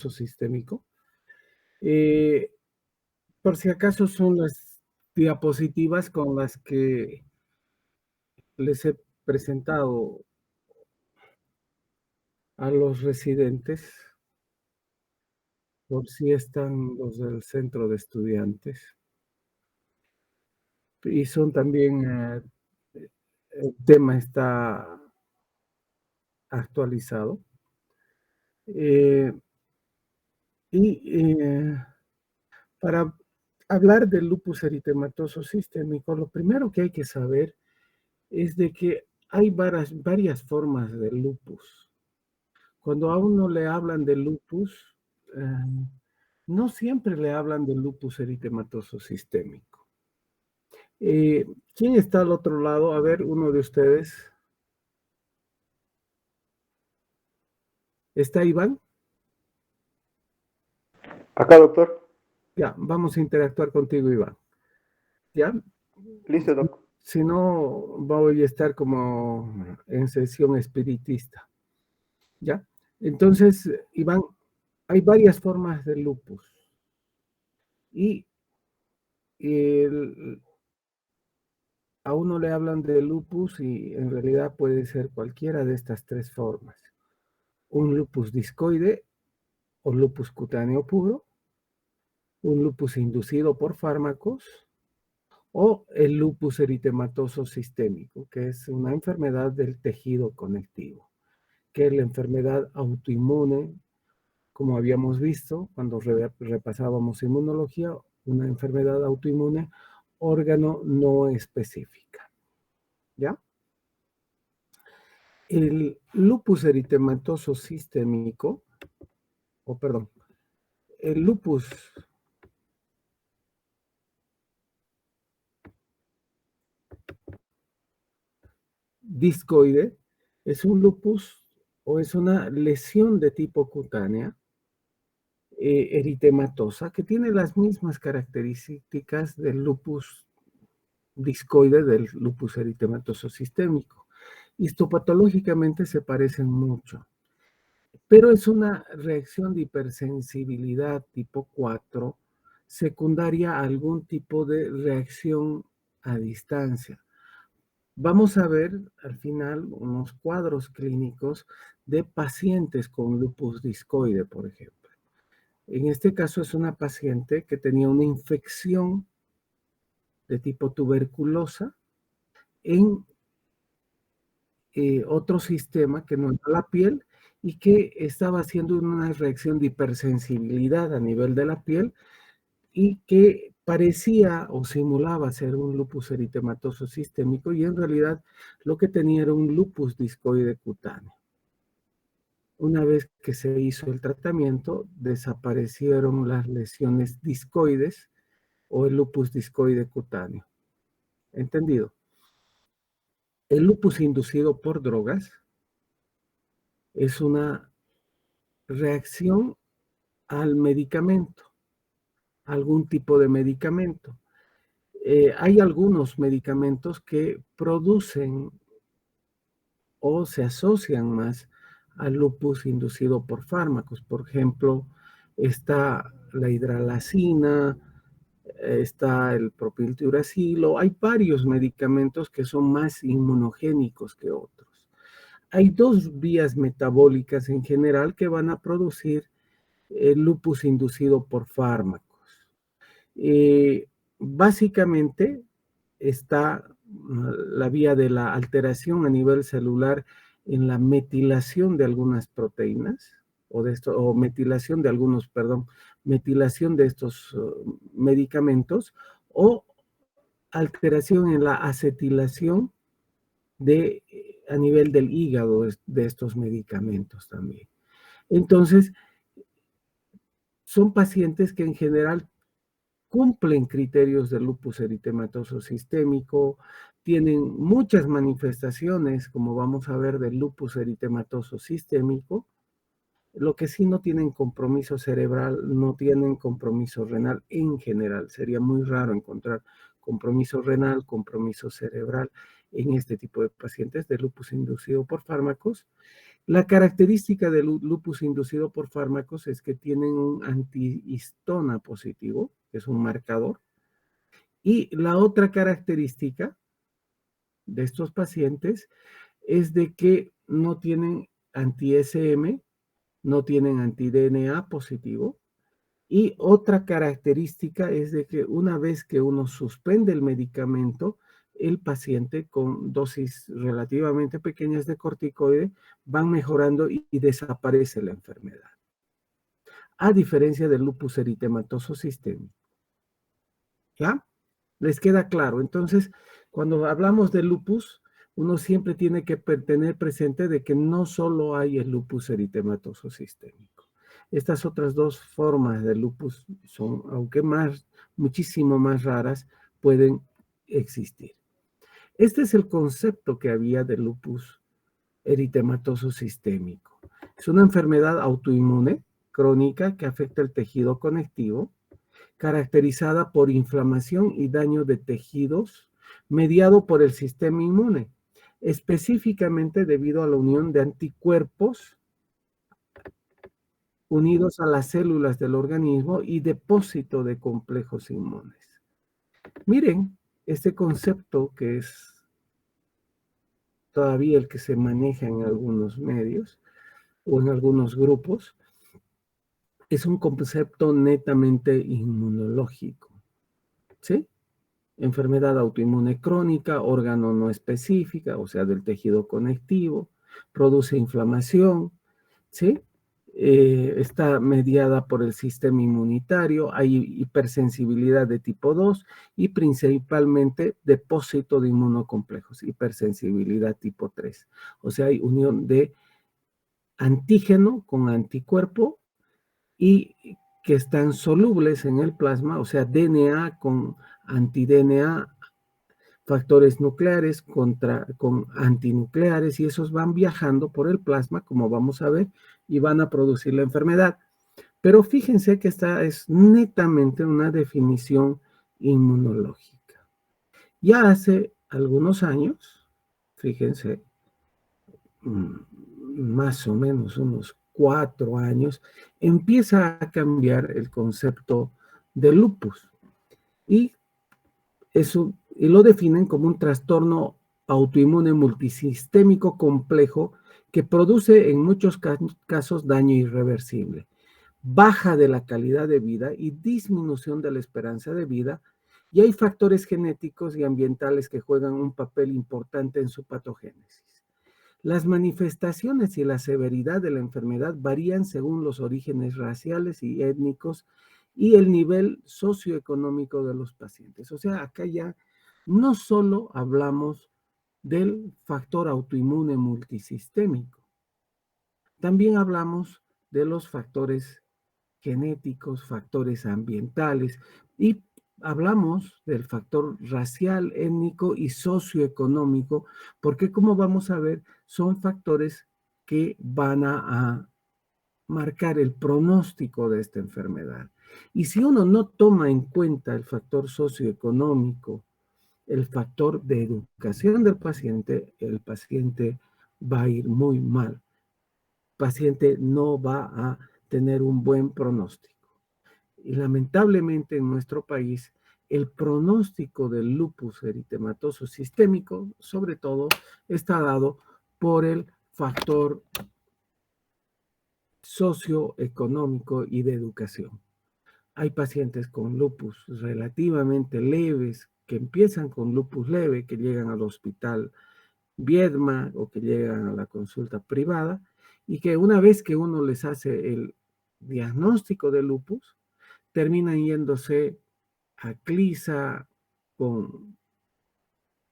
sistémico. Por si acaso son las diapositivas con las que les he presentado a los residentes, por si están los del centro de estudiantes. Y son también, el tema está actualizado. Para hablar del lupus eritematoso sistémico, lo primero que hay que saber es de que hay varias formas de lupus. Cuando a uno le hablan de lupus, no siempre le hablan de lupus eritematoso sistémico. ¿Quién está al otro lado? A ver, uno de ustedes. ¿Está Iván? Acá, doctor. Ya, vamos a interactuar contigo, Iván. ¿Ya? Listo, doctor. Si no, voy a estar como en sesión espiritista. ¿Ya? Entonces, Iván, hay varias formas de lupus. Y a uno le hablan de lupus y en realidad puede ser cualquiera de estas tres formas. Un lupus discoide o lupus cutáneo puro, un lupus inducido por fármacos o el lupus eritematoso sistémico, que es una enfermedad del tejido conectivo, que es la enfermedad autoinmune, como habíamos visto cuando repasábamos inmunología, una enfermedad autoinmune, órgano no específica. ¿Ya? El lupus eritematoso sistémico, el lupus discoide es un lupus o es una lesión de tipo cutánea eritematosa que tiene las mismas características del lupus discoide del lupus eritematoso sistémico. Histopatológicamente se parecen mucho, pero es una reacción de hipersensibilidad tipo 4 secundaria a algún tipo de reacción a distancia. Vamos a ver al final unos cuadros clínicos de pacientes con lupus discoide, por ejemplo. En este caso es una paciente que tenía una infección de tipo tuberculosa en otro sistema que no era la piel y que estaba haciendo una reacción de hipersensibilidad a nivel de la piel y que parecía o simulaba ser un lupus eritematoso sistémico y en realidad lo que tenía era un lupus discoide cutáneo. Una vez que se hizo el tratamiento, desaparecieron las lesiones discoides o el lupus discoide cutáneo. ¿Entendido? El lupus inducido por drogas es una reacción al medicamento, algún tipo de medicamento. Hay algunos medicamentos que producen o se asocian más al lupus inducido por fármacos. Por ejemplo, está la hidralazina, está el propiltiuracilo. Hay varios medicamentos que son más inmunogénicos que otros. Hay dos vías metabólicas en general que van a producir el lupus inducido por fármacos. Básicamente está la vía de la alteración a nivel celular en la metilación de algunas proteínas o metilación de algunos, metilación de estos medicamentos o alteración en la acetilación a nivel del hígado de estos medicamentos también. Entonces, son pacientes que en general cumplen criterios de lupus eritematoso sistémico, tienen muchas manifestaciones, como vamos a ver, del lupus eritematoso sistémico, lo que sí no tienen compromiso cerebral, no tienen compromiso renal en general. Sería muy raro encontrar compromiso renal, compromiso cerebral en este tipo de pacientes de lupus inducido por fármacos. La característica del lupus inducido por fármacos es que tienen un antihistona positivo, que es un marcador, y la otra característica de estos pacientes es de que no tienen anti-SM, no tienen anti-DNA positivo, y otra característica es de que una vez que uno suspende el medicamento, el paciente con dosis relativamente pequeñas de corticoide van mejorando y desaparece la enfermedad. A diferencia del lupus eritematoso sistémico. ¿Ya? ¿Les queda claro? Entonces, cuando hablamos de lupus, uno siempre tiene que tener presente de que no solo hay el lupus eritematoso sistémico. Estas otras dos formas de lupus son, aunque muchísimo más raras, pueden existir. Este es el concepto que había de lupus eritematoso sistémico. Es una enfermedad autoinmune crónica que afecta el tejido conectivo, caracterizada por inflamación y daño de tejidos mediado por el sistema inmune, específicamente debido a la unión de anticuerpos unidos a las células del organismo y depósito de complejos inmunes. Miren, este concepto que es todavía el que se maneja en algunos medios o en algunos grupos, es un concepto netamente inmunológico, ¿sí? Enfermedad autoinmune crónica, órgano no específica, o sea, del tejido conectivo, produce inflamación, ¿sí? Está mediada por el sistema inmunitario, hay hipersensibilidad de tipo 2 y principalmente depósito de inmunocomplejos, hipersensibilidad tipo 3. O sea, hay unión de antígeno con anticuerpo y que están solubles en el plasma, o sea, DNA con anti-DNA, factores nucleares con antinucleares, y esos van viajando por el plasma, como vamos a ver, y van a producir la enfermedad. Pero fíjense que esta es netamente una definición inmunológica. Ya hace algunos años, fíjense, más o menos unos 4 años, empieza a cambiar el concepto de lupus y lo definen como un trastorno autoinmune multisistémico complejo que produce en muchos casos daño irreversible, baja de la calidad de vida y disminución de la esperanza de vida, y hay factores genéticos y ambientales que juegan un papel importante en su patogénesis. Las manifestaciones y la severidad de la enfermedad varían según los orígenes raciales y étnicos y el nivel socioeconómico de los pacientes. O sea, acá ya no solo hablamos del factor autoinmune multisistémico, también hablamos de los factores genéticos, factores ambientales y hablamos del factor racial, étnico y socioeconómico, porque como vamos a ver, son factores que van a marcar el pronóstico de esta enfermedad. Y si uno no toma en cuenta el factor socioeconómico, el factor de educación del paciente, el paciente va a ir muy mal. El paciente no va a tener un buen pronóstico. Y lamentablemente en nuestro país, el pronóstico del lupus eritematoso sistémico, sobre todo, está dado por el factor socioeconómico y de educación. Hay pacientes con lupus relativamente leves, que empiezan con lupus leve, que llegan al hospital Viedma o que llegan a la consulta privada, y que una vez que uno les hace el diagnóstico de lupus, terminan yéndose a CLISA con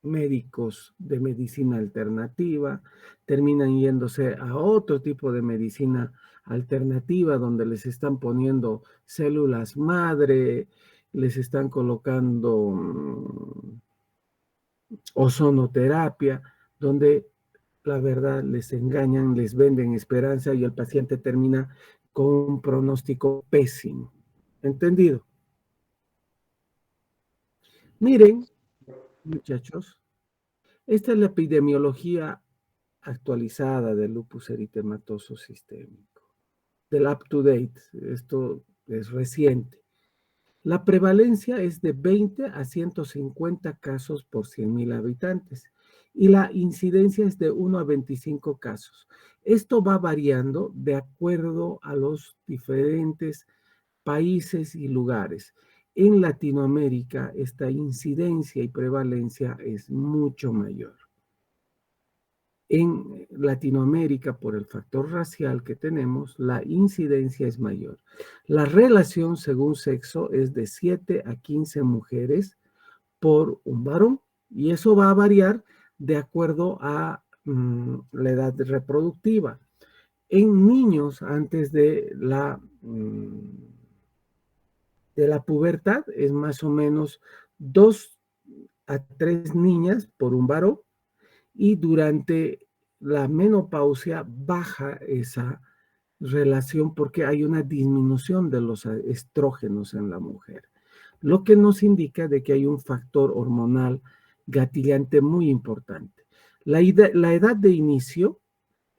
médicos de medicina alternativa, terminan yéndose a otro tipo de medicina alternativa donde les están poniendo células madre, les están colocando ozonoterapia, donde la verdad les engañan, les venden esperanza y el paciente termina con un pronóstico pésimo. ¿Entendido? Miren, muchachos, esta es la epidemiología actualizada del lupus eritematoso sistémico, del up-to-date, esto es reciente. La prevalencia es de 20 a 150 casos por 100.000 habitantes y la incidencia es de 1 a 25 casos. Esto va variando de acuerdo a los diferentes países y lugares. En Latinoamérica esta incidencia y prevalencia es mucho mayor. En Latinoamérica, por el factor racial que tenemos, la incidencia es mayor. La relación según sexo es de 7 a 15 mujeres por un varón, y eso va a variar de acuerdo a la edad reproductiva. En niños antes de la pubertad es más o menos 2 a 3 niñas por un varón, y durante la menopausia baja esa relación porque hay una disminución de los estrógenos en la mujer, lo que nos indica de que hay un factor hormonal gatillante muy importante. La edad de inicio,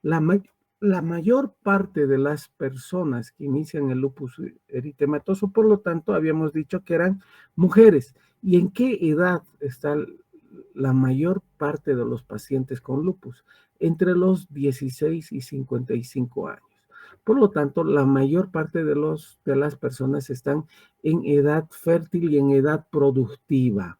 la mayor parte de las personas que inician el lupus eritematoso, por lo tanto, habíamos dicho que eran mujeres. ¿Y en qué edad está la mayor parte de los pacientes con lupus? Entre los 16 y 55 años. Por lo tanto, la mayor parte de las personas están en edad fértil y en edad productiva.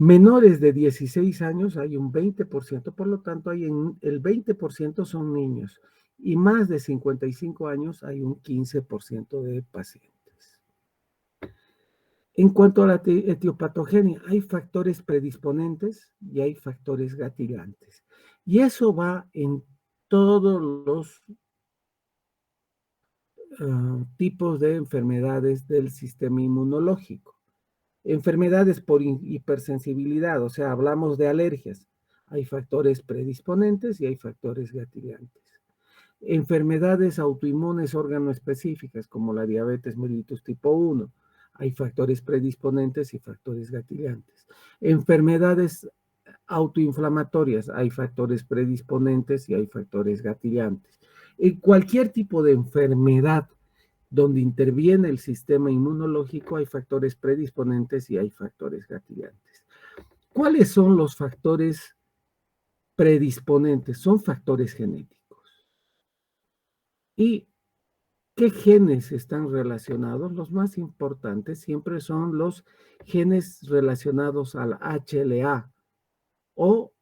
Menores de 16 años hay un 20%, por lo tanto el 20% son niños, y más de 55 años hay un 15% de pacientes. En cuanto a la etiopatogenia, hay factores predisponentes y hay factores gatillantes. Y eso va en todos los tipos de enfermedades del sistema inmunológico. Enfermedades por hipersensibilidad, o sea, hablamos de alergias. Hay factores predisponentes y hay factores gatillantes. Enfermedades autoinmunes órgano-específicas, como la diabetes mellitus tipo 1. Hay factores predisponentes y factores gatillantes. Enfermedades autoinflamatorias, hay factores predisponentes y hay factores gatillantes. En cualquier tipo de enfermedad donde interviene el sistema inmunológico, hay factores predisponentes y hay factores gatillantes. ¿Cuáles son los factores predisponentes? Son factores genéticos. ¿Y qué genes están relacionados? Los más importantes siempre son los genes relacionados al HLA o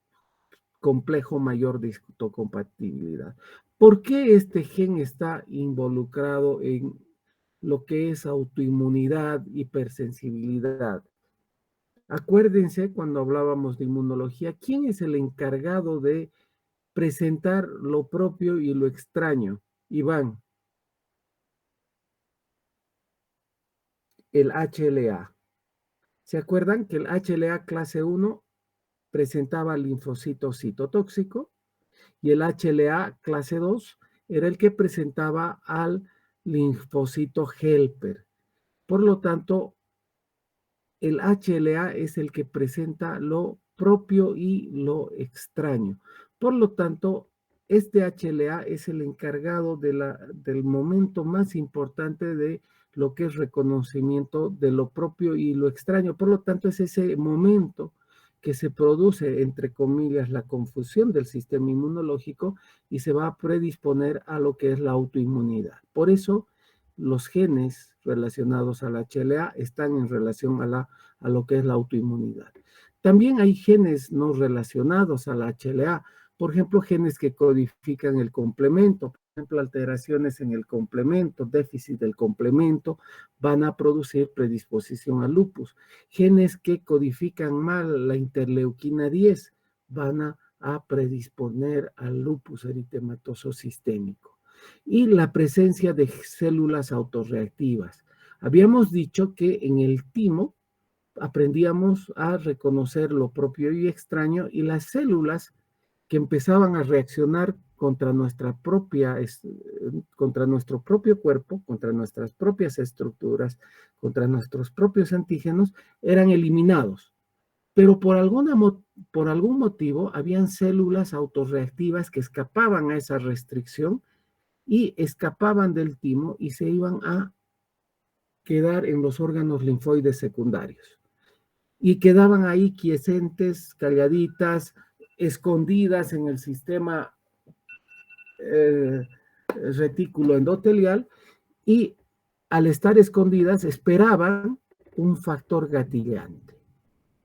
complejo mayor de histocompatibilidad. ¿Por qué este gen está involucrado en lo que es autoinmunidad, hipersensibilidad? Acuérdense cuando hablábamos de inmunología, ¿quién es el encargado de presentar lo propio y lo extraño? Iván, el HLA. ¿Se acuerdan que el HLA clase 1 presentaba linfocito citotóxico y el HLA clase 2 era el que presentaba al linfocito helper? Por lo tanto, el HLA es el que presenta lo propio y lo extraño. Por lo tanto, este HLA es el encargado del momento más importante de lo que es reconocimiento de lo propio y lo extraño. Por lo tanto, es ese momento que se produce, entre comillas, la confusión del sistema inmunológico y se va a predisponer a lo que es la autoinmunidad. Por eso, los genes relacionados al HLA están en relación a lo que es la autoinmunidad. También hay genes no relacionados al HLA, por ejemplo, genes que codifican el complemento, por ejemplo, alteraciones en el complemento, déficit del complemento, van a producir predisposición al lupus. Genes que codifican mal la interleuquina 10 van a predisponer al lupus eritematoso sistémico. Y la presencia de células autorreactivas. Habíamos dicho que en el timo aprendíamos a reconocer lo propio y extraño, y las células que empezaban a reaccionar contra nuestro propio cuerpo, contra nuestras propias estructuras, contra nuestros propios antígenos, eran eliminados. pero por algún motivo habían células autorreactivas que escapaban a esa restricción y escapaban del timo y se iban a quedar en los órganos linfoides secundarios. Y quedaban ahí quiescentes, calladitas, escondidas en el sistema retículo endotelial, y al estar escondidas esperaban un factor gatillante.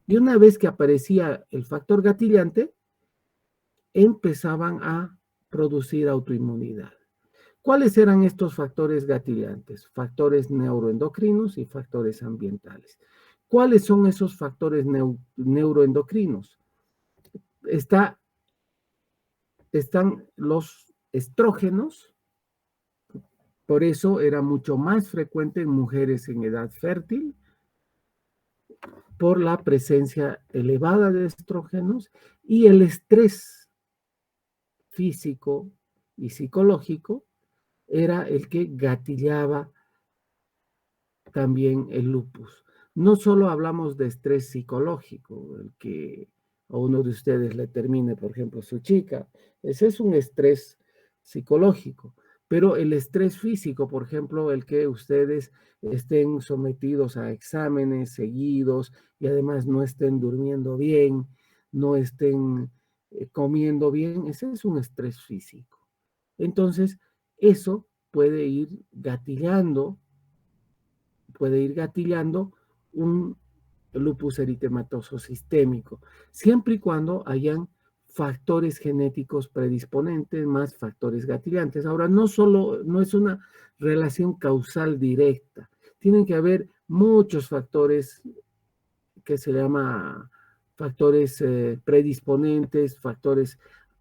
Y una vez que aparecía el factor gatillante, empezaban a producir autoinmunidad. ¿Cuáles eran estos factores gatillantes? Factores neuroendocrinos y factores ambientales. ¿Cuáles son esos factores neuroendocrinos? Están los estrógenos, por eso era mucho más frecuente en mujeres en edad fértil, por la presencia elevada de estrógenos, y el estrés físico y psicológico era el que gatillaba también el lupus. No solo hablamos de estrés psicológico, el que a uno de ustedes le termine, por ejemplo, su chica, ese es un estrés psicológico, pero el estrés físico, por ejemplo, el que ustedes estén sometidos a exámenes seguidos y además no estén durmiendo bien, no estén comiendo bien, ese es un estrés físico. Entonces, eso puede ir gatillando un lupus eritematoso sistémico, siempre y cuando hayan factores genéticos predisponentes más factores gatillantes. Ahora, no es una relación causal directa, tienen que haber muchos factores que se llama factores predisponentes, factores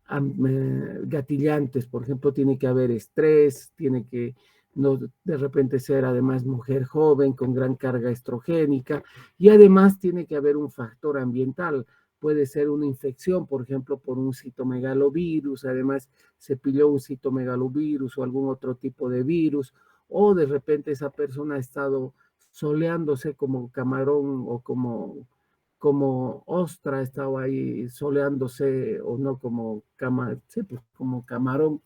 gatillantes. Por ejemplo, tiene que haber estrés, tiene que no de repente ser además mujer joven con gran carga estrogénica, y además tiene que haber un factor ambiental. Puede ser una infección, por ejemplo, por un citomegalovirus, además se pilló un citomegalovirus o algún otro tipo de virus, o de repente esa persona ha estado soleándose como camarón o como ostra, estaba ahí soleándose, o no como, sí, pues como camarón,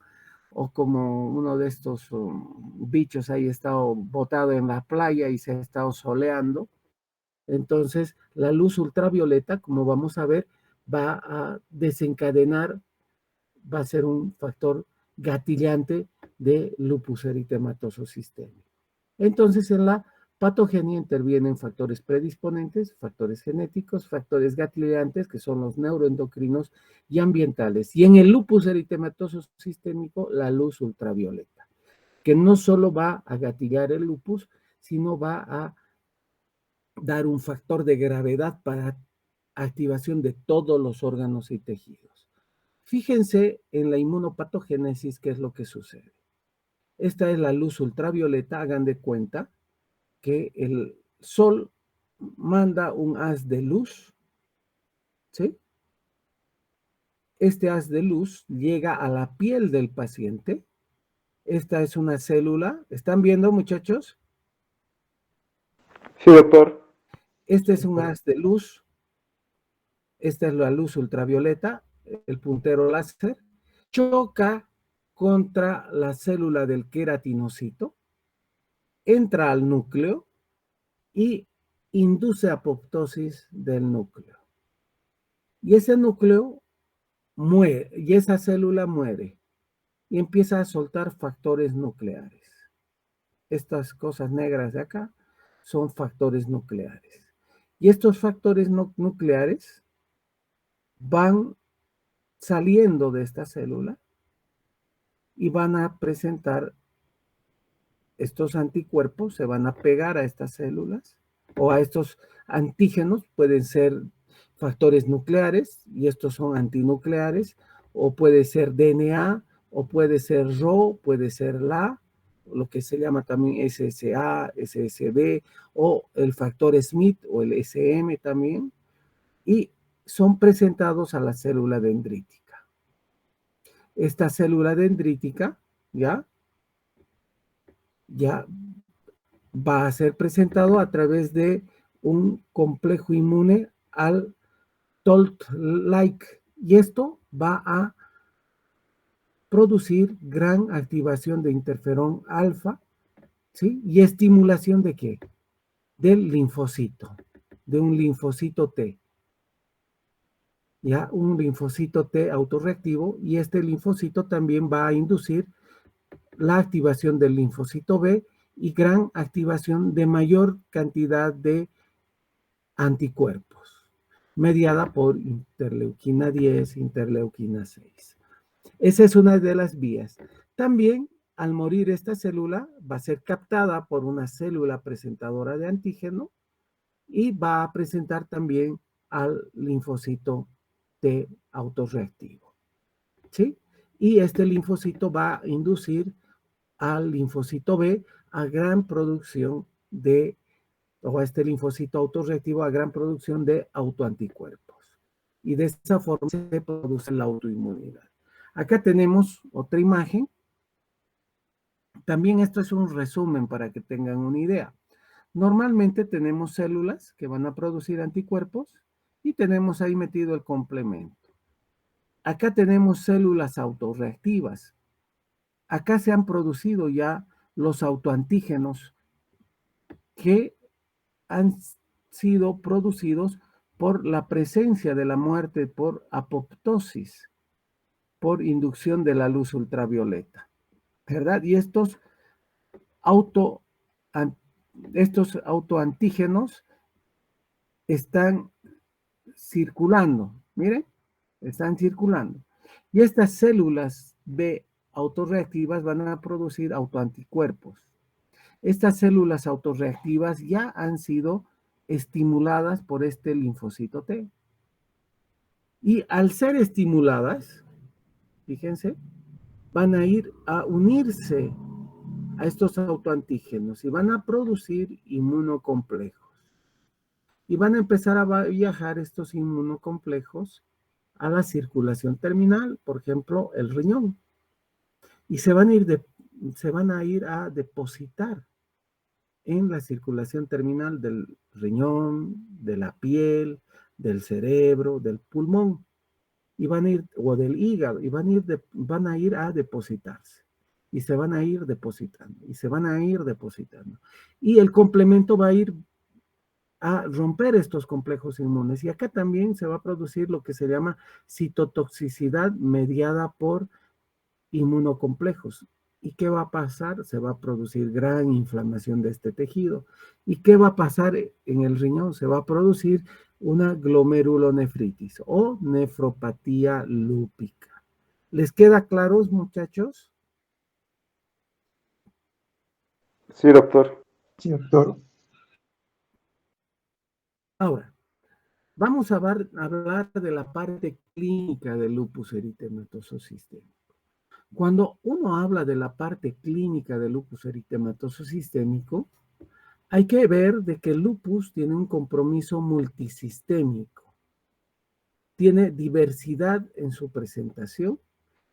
o como uno de estos bichos ahí estado botado en la playa y se ha estado soleando. Entonces, la luz ultravioleta, como vamos a ver, va a desencadenar, va a ser un factor gatillante de lupus eritematoso sistémico. Entonces, en la patogenia intervienen factores predisponentes, factores genéticos, factores gatillantes, que son los neuroendocrinos, y ambientales. Y en el lupus eritematoso sistémico, la luz ultravioleta, que no solo va a gatillar el lupus, sino va a dar un factor de gravedad para activación de todos los órganos y tejidos. Fíjense en la inmunopatogénesis, qué es lo que sucede. Esta es la luz ultravioleta, hagan de cuenta que el sol manda un haz de luz, ¿sí? Este haz de luz llega a la piel del paciente. Esta es una célula. ¿Están viendo, muchachos? Sí, doctor. Este es un haz de luz. Esta es la luz ultravioleta, el puntero láser. Choca contra la célula del queratinocito, entra al núcleo y induce apoptosis del núcleo. Y ese núcleo muere, y esa célula muere, y empieza a soltar factores nucleares. Estas cosas negras de acá son factores nucleares. Y estos factores nucleares van saliendo de esta célula y van a presentar estos anticuerpos, se van a pegar a estas células o a estos antígenos. Pueden ser factores nucleares y estos son antinucleares, o puede ser DNA, o puede ser Rho, puede ser LA, lo que se llama también SSA, SSB, o el factor Smith o el SM también, y son presentados a la célula dendrítica. Esta célula dendrítica ya va a ser presentado a través de un complejo inmune al Toll-like, y esto va a producir gran activación de interferón alfa, ¿sí? Y estimulación de ¿qué? Del linfocito, de un linfocito T. Ya, un linfocito T autorreactivo, y este linfocito también va a inducir la activación del linfocito B y gran activación de mayor cantidad de anticuerpos, mediada por interleuquina 10, interleuquina 6. Esa es una de las vías. También, al morir esta célula, va a ser captada por una célula presentadora de antígeno y va a presentar también al linfocito T autorreactivo, ¿sí? Y este linfocito va a inducir al linfocito B a gran producción de, o a este linfocito autorreactivo a gran producción de autoanticuerpos. Y de esa forma se produce la autoinmunidad. Acá tenemos otra imagen. También esto es un resumen para que tengan una idea. Normalmente tenemos células que van a producir anticuerpos y tenemos ahí metido el complemento. Acá tenemos células autorreactivas. Acá se han producido ya los autoantígenos que han sido producidos por la presencia de la muerte por apoptosis, por inducción de la luz ultravioleta, ¿verdad? Y estos autoantígenos están circulando, miren, están circulando. Y estas células B autorreactivas van a producir autoanticuerpos. Estas células autorreactivas ya han sido estimuladas por este linfocito T. Y al ser estimuladas, fíjense, van a ir a unirse a estos autoantígenos y van a producir inmunocomplejos. Y van a empezar a viajar estos inmunocomplejos a la circulación terminal, por ejemplo, el riñón. Y se van a ir a depositar en la circulación terminal del riñón, de la piel, del cerebro, del pulmón, y van a ir, o del hígado, y van a ir a depositarse. Y se van a ir depositando, y se van a ir depositando. Y el complemento va a ir a romper estos complejos inmunes. Y acá también se va a producir lo que se llama citotoxicidad mediada por inmunocomplejos. ¿Y qué va a pasar? Se va a producir gran inflamación de este tejido. ¿Y qué va a pasar en el riñón? Se va a producir una glomerulonefritis o nefropatía lúpica. ¿Les queda claro, muchachos? Sí, doctor. Sí, doctor. Ahora, vamos a hablar de la parte clínica del lupus eritematoso sistémico. Cuando uno habla de la parte clínica del lupus eritematoso sistémico, hay que ver de que el lupus tiene un compromiso multisistémico, tiene diversidad en su presentación,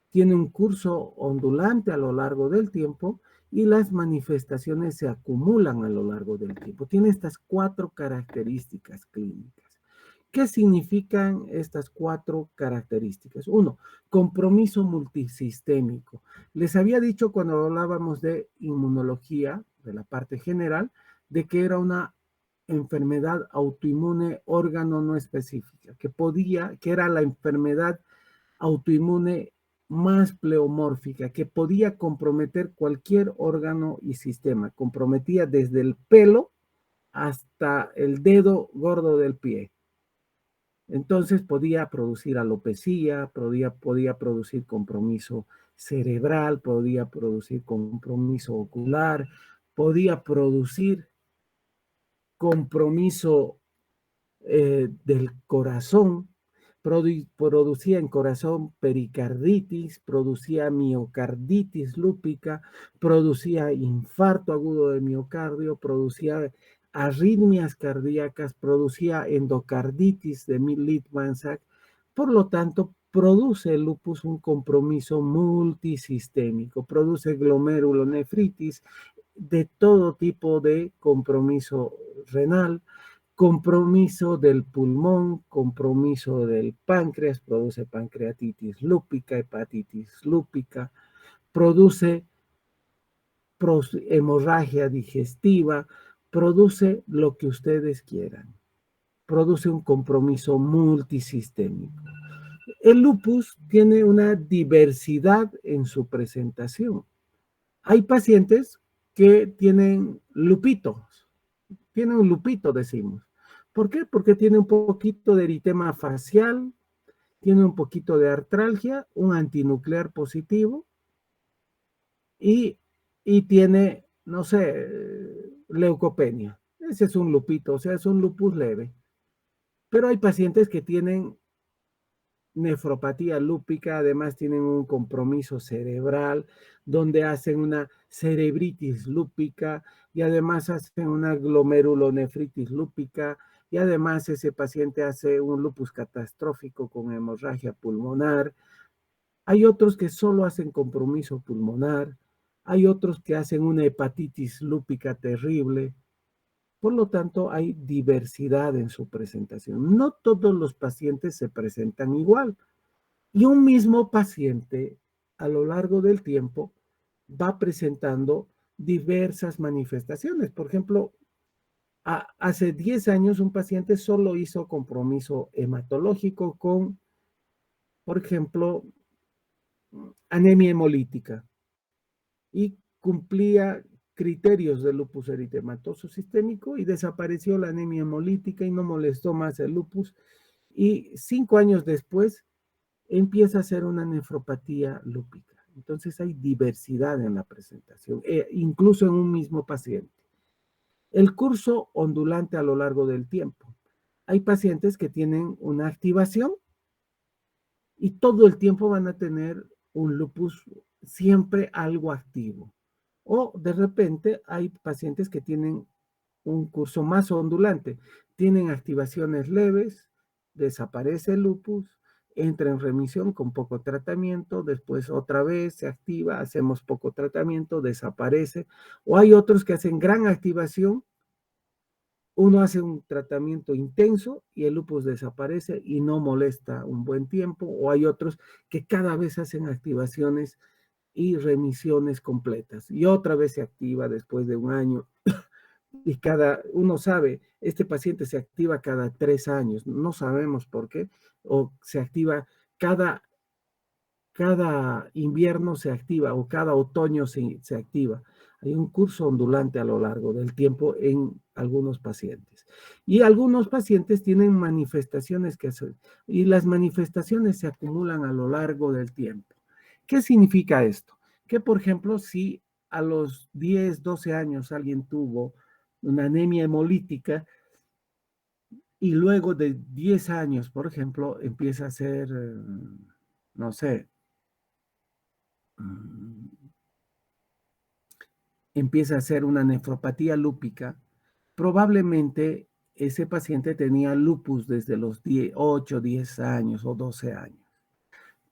tiene un curso ondulante a lo largo del tiempo y las manifestaciones se acumulan a lo largo del tiempo. Tiene estas 4 características clínicas. ¿Qué significan estas 4 características? 1, compromiso multisistémico. Les había dicho cuando hablábamos de inmunología, de la parte general, de que era una enfermedad autoinmune órgano no específica, que era la enfermedad autoinmune más pleomórfica, que podía comprometer cualquier órgano y sistema, comprometía desde el pelo hasta el dedo gordo del pie. Entonces podía producir alopecia, podía producir compromiso cerebral, podía producir compromiso ocular, podía producir compromiso del corazón, producía en corazón pericarditis, producía miocarditis lúpica, producía infarto agudo de miocardio, producía arritmias cardíacas, producía endocarditis de Littmann-Sachs. Por lo tanto, produce el lupus un compromiso multisistémico, produce glomerulonefritis, de todo tipo de compromiso renal, compromiso del pulmón, compromiso del páncreas, produce pancreatitis lúpica, hepatitis lúpica, produce hemorragia digestiva, produce lo que ustedes quieran, produce un compromiso multisistémico. El lupus tiene una diversidad en su presentación. Hay pacientes que tienen lupitos, tienen un lupito, decimos. ¿Por qué? Porque tiene un poquito de eritema facial, tiene un poquito de artralgia, un antinuclear positivo y tiene, no sé, leucopenia. Ese es un lupito, o sea, es un lupus leve. Pero hay pacientes que tienen nefropatía lúpica, además tienen un compromiso cerebral, donde hacen una cerebritis lúpica y además hacen una glomerulonefritis lúpica y además ese paciente hace un lupus catastrófico con hemorragia pulmonar. Hay otros que solo hacen compromiso pulmonar, hay otros que hacen una hepatitis lúpica terrible. Por lo tanto, hay diversidad en su presentación. No todos los pacientes se presentan igual. Y un mismo paciente a lo largo del tiempo va presentando diversas manifestaciones. Por ejemplo, hace 10 años un paciente solo hizo compromiso hematológico con, por ejemplo, anemia hemolítica y cumplía criterios de lupus eritematoso sistémico y desapareció la anemia hemolítica y no molestó más el lupus. Y 5 años después empieza a ser una nefropatía lúpica. Entonces hay diversidad en la presentación, incluso en un mismo paciente. El curso ondulante a lo largo del tiempo. Hay pacientes que tienen una activación y todo el tiempo van a tener un lupus siempre algo activo. O de repente hay pacientes que tienen un curso más ondulante, tienen activaciones leves, desaparece el lupus, entra en remisión con poco tratamiento, después otra vez se activa, hacemos poco tratamiento, desaparece. O hay otros que hacen gran activación, uno hace un tratamiento intenso y el lupus desaparece y no molesta un buen tiempo. O hay otros que cada vez hacen activaciones y remisiones completas. Y otra vez se activa después de un año. Y uno sabe, este paciente se activa cada 3 años, no sabemos por qué, o se activa cada invierno se activa o cada otoño se activa. Hay un curso ondulante a lo largo del tiempo en algunos pacientes. Y algunos pacientes tienen manifestaciones que hacen, y las manifestaciones se acumulan a lo largo del tiempo. ¿Qué significa esto? Que, por ejemplo, si a los 10, 12 años alguien tuvo una anemia hemolítica y luego de 10 años, por ejemplo, empieza a ser, no sé, empieza a ser una nefropatía lúpica, probablemente ese paciente tenía lupus desde los 8, 10 años o 12 años.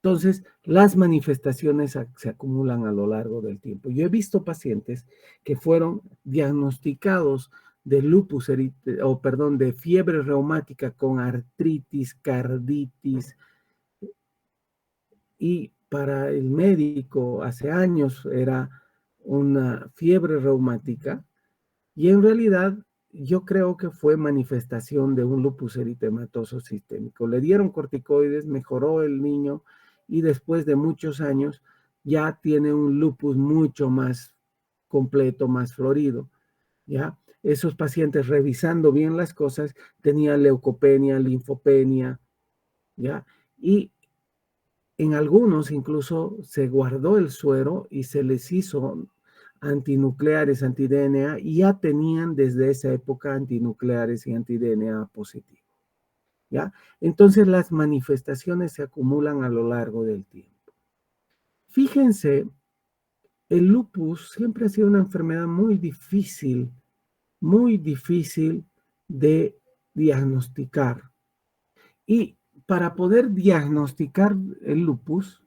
Entonces, las manifestaciones se acumulan a lo largo del tiempo. Yo he visto pacientes que fueron diagnosticados de lupus, de fiebre reumática con artritis, carditis, y para el médico hace años era una fiebre reumática y en realidad yo creo que fue manifestación de un lupus eritematoso sistémico. Le dieron corticoides, mejoró el niño y después de muchos años ya tiene un lupus mucho más completo, más florido, ¿ya? Esos pacientes, revisando bien las cosas, tenían leucopenia, linfopenia, ¿ya? Y en algunos incluso se guardó el suero y se les hizo antinucleares, anti-DNA, y ya tenían desde esa época antinucleares y anti-DNA positivo, ¿ya? Entonces las manifestaciones se acumulan a lo largo del tiempo. Fíjense, el lupus siempre ha sido una enfermedad muy difícil de diagnosticar. Y para poder diagnosticar el lupus,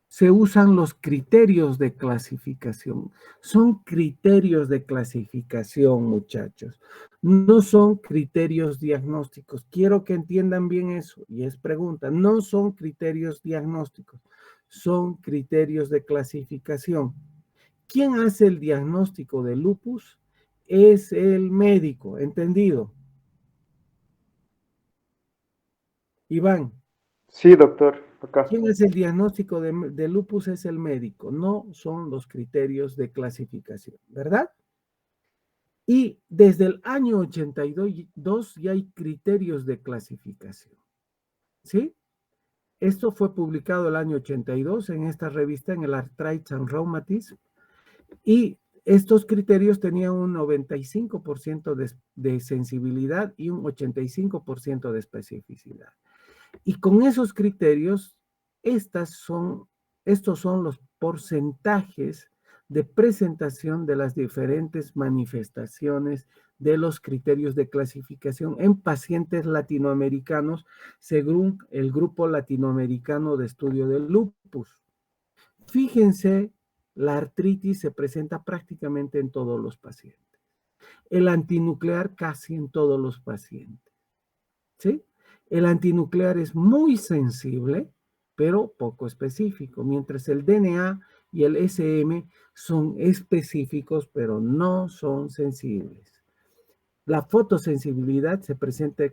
se usan los criterios de clasificación. Son criterios de clasificación, muchachos. No son criterios diagnósticos. Quiero que entiendan bien eso. Y es pregunta. No son criterios diagnósticos. Son criterios de clasificación. ¿Quién hace el diagnóstico de lupus? Es el médico. ¿Entendido? Iván. Sí, doctor, acá. ¿Quién es el diagnóstico de lupus? Es el médico, no son los criterios de clasificación, ¿verdad? Y desde el año 82 ya hay criterios de clasificación, ¿sí? Esto fue publicado el año 82 en esta revista, en el Arthritis and Rheumatism, y estos criterios tenían un 95% de sensibilidad y un 85% de especificidad. Y con esos criterios, estos son los porcentajes de presentación de las diferentes manifestaciones de los criterios de clasificación en pacientes latinoamericanos según el Grupo Latinoamericano de Estudio del Lupus. Fíjense, la artritis se presenta prácticamente en todos los pacientes. El antinuclear casi en todos los pacientes. ¿Sí? El antinuclear es muy sensible, pero poco específico, mientras el DNA y el SM son específicos, pero no son sensibles. La fotosensibilidad se presenta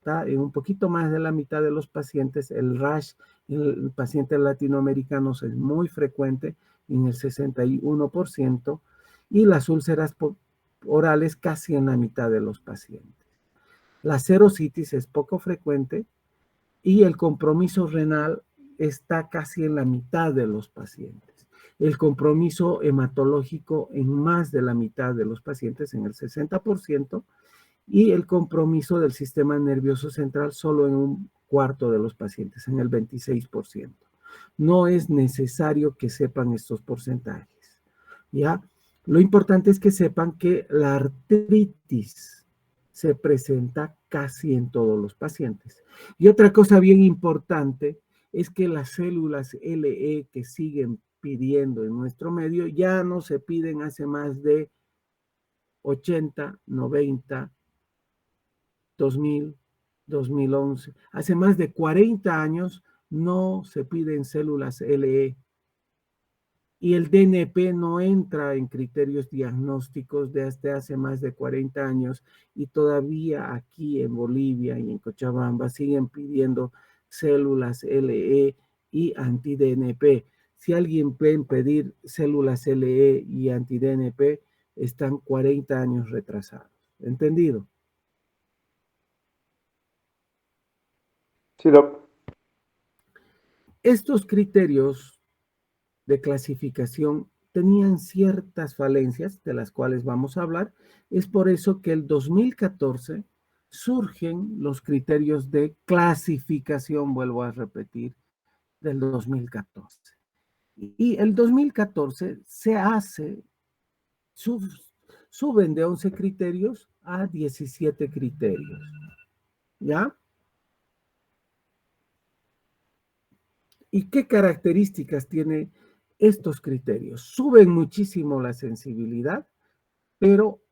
en un poquito más de la mitad de los pacientes. El rash en pacientes latinoamericanos es muy frecuente, en el 61%, y las úlceras orales casi en la mitad de los pacientes. La serositis es poco frecuente y el compromiso renal está casi en la mitad de los pacientes. El compromiso hematológico en más de la mitad de los pacientes, en el 60%, y el compromiso del sistema nervioso central solo en un cuarto de los pacientes, en el 26%. No es necesario que sepan estos porcentajes, ¿ya? Lo importante es que sepan que la artritis se presenta casi en todos los pacientes. Y otra cosa bien importante es que las células LE que siguen pidiendo en nuestro medio ya no se piden hace más de 80, 90, 2000, 2011. Hace más de 40 años no se piden células LE. Y el DNP no entra en criterios diagnósticos desde hace más de 40 años y todavía aquí en Bolivia y en Cochabamba siguen pidiendo células LE y anti-DNP. Si alguien puede pedir células LE y anti-DNP, están 40 años retrasados. ¿Entendido? Sí, doc. Estos criterios de clasificación tenían ciertas falencias de las cuales vamos a hablar. Es por eso que el 2014 surgen los criterios de clasificación, vuelvo a repetir, del 2014. Y el 2014 se hace, suben de 11 criterios a 17 criterios. ¿Ya? ¿Y qué características tiene estos criterios? Suben muchísimo la sensibilidad, pero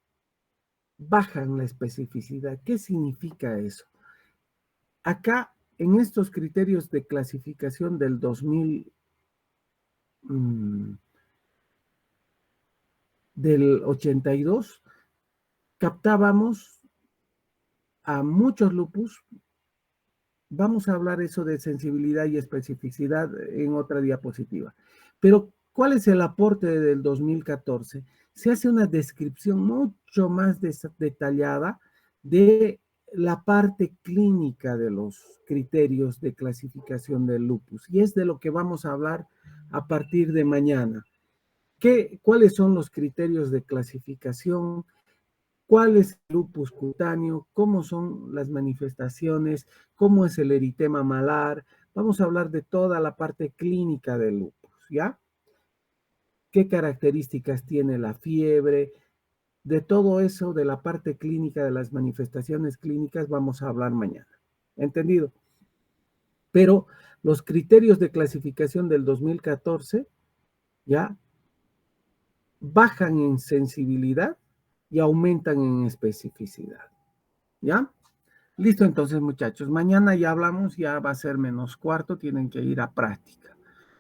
bajan la especificidad. ¿Qué significa eso? Acá, en estos criterios de clasificación del 2000, del 82, captábamos a muchos lupus. Vamos a hablar eso de sensibilidad y especificidad en otra diapositiva. Pero, ¿cuál es el aporte del 2014? Se hace una descripción mucho más detallada de la parte clínica de los criterios de clasificación del lupus. Y es de lo que vamos a hablar a partir de mañana. ¿Cuáles son los criterios de clasificación? ¿Cuál es el lupus cutáneo? ¿Cómo son las manifestaciones? ¿Cómo es el eritema malar? Vamos a hablar de toda la parte clínica del lupus, ¿ya? ¿Qué características tiene la fiebre? De todo eso, de la parte clínica, de las manifestaciones clínicas, vamos a hablar mañana. ¿Entendido? Pero Los criterios de clasificación del 2014 ya bajan en sensibilidad y aumentan en especificidad. ¿Ya? Listo, entonces, muchachos. Mañana ya hablamos, ya va a ser -4, tienen que ir a práctica.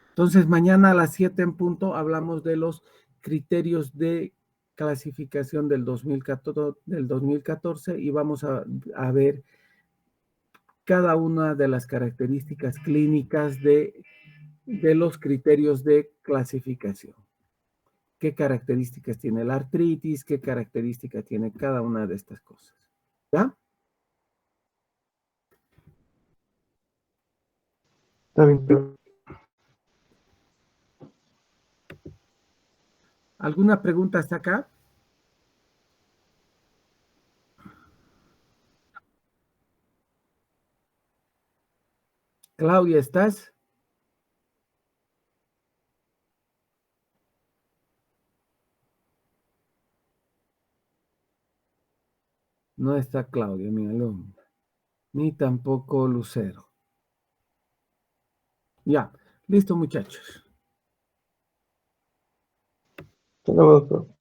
Entonces, mañana a las 7 en punto hablamos de los criterios de clasificación del 2014 y vamos a ver cada una de las características clínicas de los criterios de clasificación. ¿Qué características tiene la artritis? ¿Qué características tiene cada una de estas cosas? ¿Ya? Está bien. ¿Alguna pregunta hasta acá? Claudia, ¿estás? No está Claudia, mi alumna. Ni tampoco Lucero. Ya, listo, muchachos. Hasta luego, doctor.